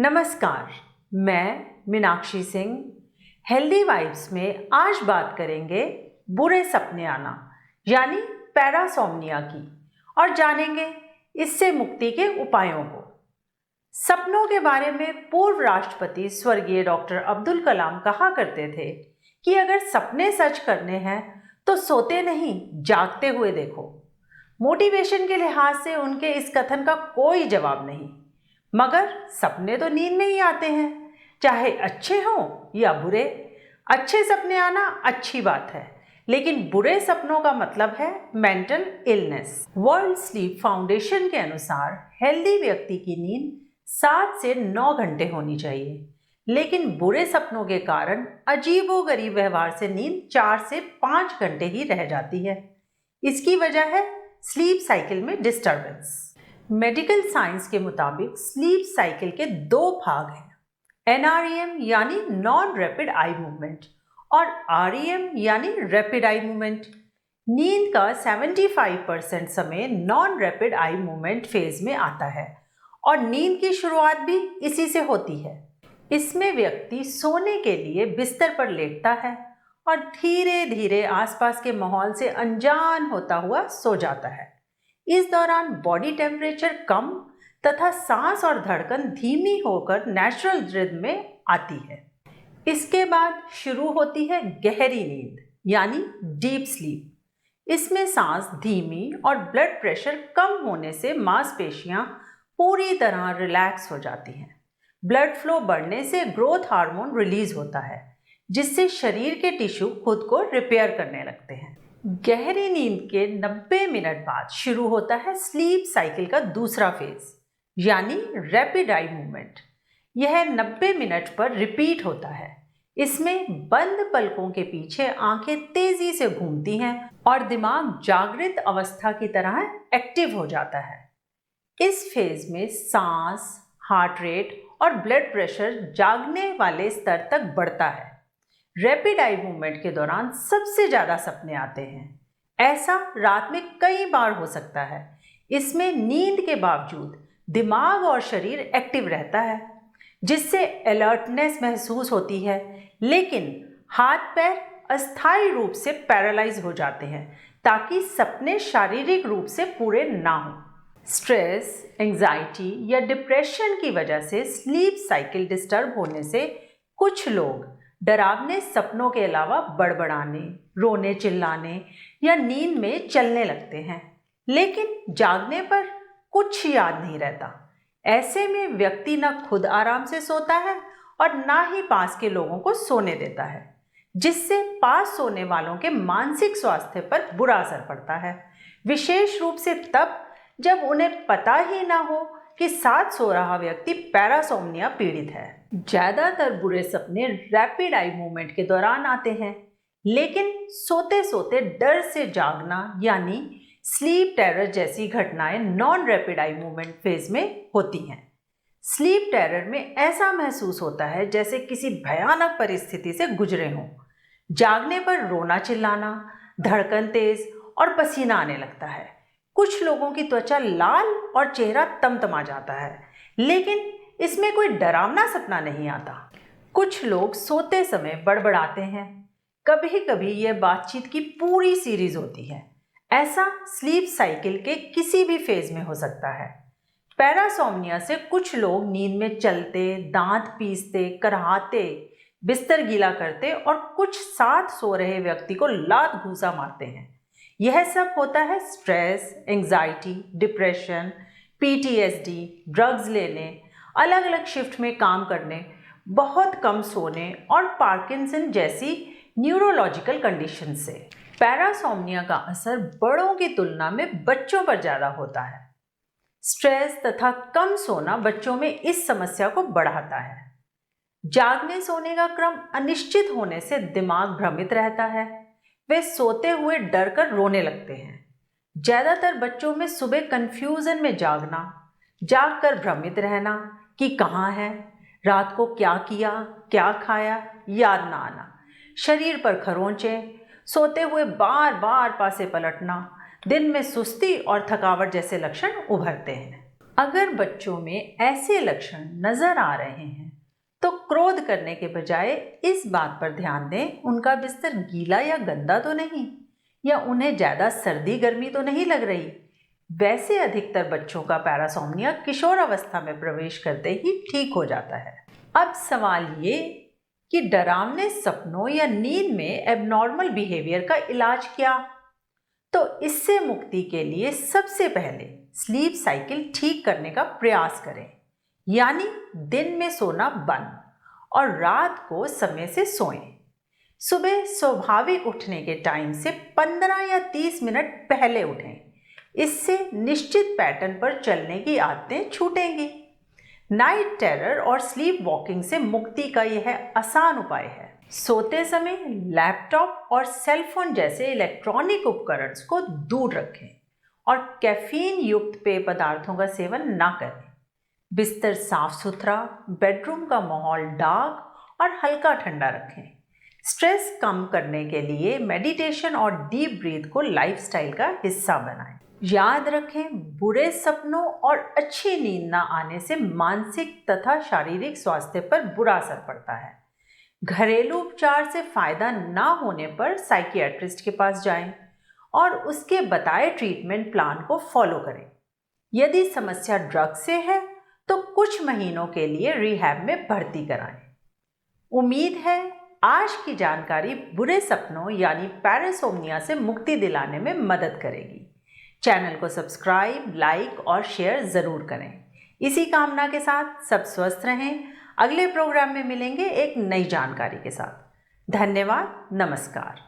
नमस्कार, मैं Meenakshi Singh. Healthy vibes में आज बात करेंगे बुरे सपने आना यानी पैरासोम्निया की और जानेंगे इससे मुक्ति के उपायों को। सपनों के बारे में पूर्व राष्ट्रपति स्वर्गीय डॉक्टर अब्दुल कलाम कहा करते थे कि अगर सपने सच करने हैं तो सोते नहीं, जागते हुए देखो। मोटिवेशन के लिहाज से उनके इस कथन का कोई जवाब नहीं, मगर सपने तो नींद में ही आते हैं, चाहे अच्छे हों या बुरे। अच्छे सपने आना अच्छी बात है, लेकिन बुरे सपनों का मतलब है mental illness. World sleep foundation के अनुसार हेल्दी व्यक्ति की नींद 7 से 9 घंटे होनी चाहिए, लेकिन बुरे सपनों के कारण अजीबोगरीब व्यवहार से नींद 4 से 5 घंटे ही रह जाती है। इसकी वजह है स्लीप साइकिल में डिस्टर्बेंस। मेडिकल साइंस के मुताबिक स्लीप साइकिल के 2 भाग हैं, NREM यानी नॉन रैपिड आई मूवमेंट और REM यानी रैपिड आई मूवमेंट। नींद का 75% समय non rapid eye movement phase में आता है और नींद की शुरुआत भी इसी से होती है। इसमें व्यक्ति सोने के लिए बिस्तर पर लेटता है और धीरे धीरे आसपास के माहौल से अनजान होता हुआ सो जाता है। इस दौरान बॉडी टेम्परेचर कम तथा सांस और धड़कन धीमी होकर नेचुरल रिदम में आती है। इसके बाद शुरू होती है गहरी नींद यानी डीप स्लीप। इसमें सांस धीमी और ब्लड प्रेशर कम होने से मांसपेशियां पूरी तरह रिलैक्स हो जाती हैं। ब्लड फ्लो बढ़ने से ग्रोथ हार्मोन रिलीज होता है, जिससे शरीर के टिश्यू खुद को रिपेयर करने लगते हैं। गहरी नींद के 90 मिनट बाद शुरू होता है स्लीप साइकिल का दूसरा फेज यानी रैपिड आई मूवमेंट। यह 90 मिनट पर रिपीट होता है। इसमें बंद पलकों के पीछे आंखें तेजी से घूमती हैं और दिमाग जागृत अवस्था की तरह एक्टिव हो जाता है। इस फेज में सांस, हार्ट रेट और ब्लड प्रेशर जागने वाले स्तर तक बढ़ता है। रैपिड आई मूवमेंट के दौरान सबसे ज़्यादा सपने आते हैं। ऐसा रात में कई बार हो सकता है। इसमें नींद के बावजूद दिमाग और शरीर एक्टिव रहता है, जिससे अलर्टनेस महसूस होती है, लेकिन हाथ पैर अस्थायी रूप से पैरालाइज हो जाते हैं ताकि सपने शारीरिक रूप से पूरे ना हों। स्ट्रेस, एंजाइटी या डिप्रेशन की वजह से स्लीप साइकिल डिस्टर्ब होने से कुछ लोग डरावने सपनों के अलावा बड़बड़ाने, रोने, चिल्लाने या नींद में चलने लगते हैं, लेकिन जागने पर कुछ याद नहीं रहता। ऐसे में व्यक्ति न खुद आराम से सोता है और ना ही पास के लोगों को सोने देता है, जिससे पास सोने वालों के मानसिक स्वास्थ्य पर बुरा असर पड़ता है, विशेष रूप से तब जब उन्हें पता ही ना हो कि साथ सो रहा व्यक्ति पैरासोम्निया पीड़ित है। ज्यादातर बुरे सपने रैपिड आई मूवमेंट के दौरान आते हैं, लेकिन सोते सोते डर से जागना यानी स्लीप टेरर जैसी घटनाएं non rapid eye movement phase में होती हैं। स्लीप टेरर में ऐसा महसूस होता है जैसे किसी भयानक परिस्थिति से गुजरे हों। जागने पर रोना, चिल्लाना, धड़कन तेज और पसीना आने लगता है। कुछ लोगों की त्वचा लाल और चेहरा तमतमा जाता है, लेकिन इसमें कोई डरावना सपना नहीं आता। कुछ लोग सोते समय बड़बड़ाते हैं। कभी कभी यह बातचीत की पूरी सीरीज होती है। ऐसा स्लीप साइकिल के किसी भी फेज में हो सकता है। पैरासोम्निया से कुछ लोग नींद में चलते, दांत पीसते, कराहते, बिस्तर गीला करते और कुछ साथ सो रहे व्यक्ति को लात घूंसा मारते हैं। यह सब होता है stress, anxiety, depression, PTSD, drugs लेने, अलग अलग शिफ्ट में काम करने, बहुत कम सोने और पार्किंसन जैसी न्यूरोलॉजिकल कंडीशन से। पैरासोम्निया का असर बड़ों की तुलना में बच्चों पर ज़्यादा होता है। स्ट्रेस तथा कम सोना बच्चों में इस समस्या को बढ़ाता है। जागने सोने का क्रम अनिश्चित होने से दिमाग भ्रमित रहता है। वे सोते हुए डर कर रोने लगते हैं। ज़्यादातर बच्चों में सुबह कंफ्यूजन में जागना, जागकर भ्रमित रहना कि कहाँ है, रात को क्या किया, क्या खाया, याद ना आना, शरीर पर खरोंचे, सोते हुए बार बार पासे पलटना, दिन में सुस्ती और थकावट जैसे लक्षण उभरते हैं। अगर बच्चों में ऐसे लक्षण नजर आ रहे हैं तो क्रोध करने के बजाय इस बात पर ध्यान दें उनका बिस्तर गीला या गंदा तो नहीं, या उन्हें ज़्यादा सर्दी गर्मी तो नहीं लग रही। वैसे अधिकतर बच्चों का पैरासोम्निया किशोर अवस्था में प्रवेश करते ही ठीक हो जाता है। अब सवाल ये कि डरावने सपनों या नींद में एबनॉर्मल बिहेवियर का इलाज क्या? तो इससे मुक्ति के लिए सबसे पहले स्लीप साइकिल ठीक करने का प्रयास करें, यानी दिन में सोना बंद और रात को समय से सोएं। सुबह स्वाभाविक उठने के टाइम से 15 या 30 मिनट पहले उठें। इससे निश्चित पैटर्न पर चलने की आदतें छूटेंगी। नाइट टेरर और स्लीप वॉकिंग से मुक्ति का यह आसान उपाय है। सोते समय लैपटॉप और सेलफोन जैसे इलेक्ट्रॉनिक उपकरण को दूर रखें और कैफीन युक्त पेय पदार्थों का सेवन ना करें। बिस्तर साफ सुथरा, बेडरूम का माहौल डार्क और हल्का ठंडा रखें। स्ट्रेस कम करने के लिए मेडिटेशन और डीप ब्रीथ को लाइफस्टाइल का हिस्सा बनाएं। याद रखें, बुरे सपनों और अच्छी नींद ना आने से मानसिक तथा शारीरिक स्वास्थ्य पर बुरा असर पड़ता है। घरेलू उपचार से फायदा ना होने पर साइकियाट्रिस्ट के पास जाएं और उसके बताए ट्रीटमेंट प्लान को फॉलो करें। यदि समस्या ड्रग से है तो कुछ महीनों के लिए रिहैब में भर्ती कराएं। उम्मीद है आज की जानकारी बुरे सपनों यानी पैरासोम्निया से मुक्ति दिलाने में मदद करेगी। चैनल को सब्सक्राइब, लाइक और शेयर ज़रूर करें। इसी कामना के साथ सब स्वस्थ रहें। अगले प्रोग्राम में मिलेंगे एक नई जानकारी के साथ। धन्यवाद, नमस्कार।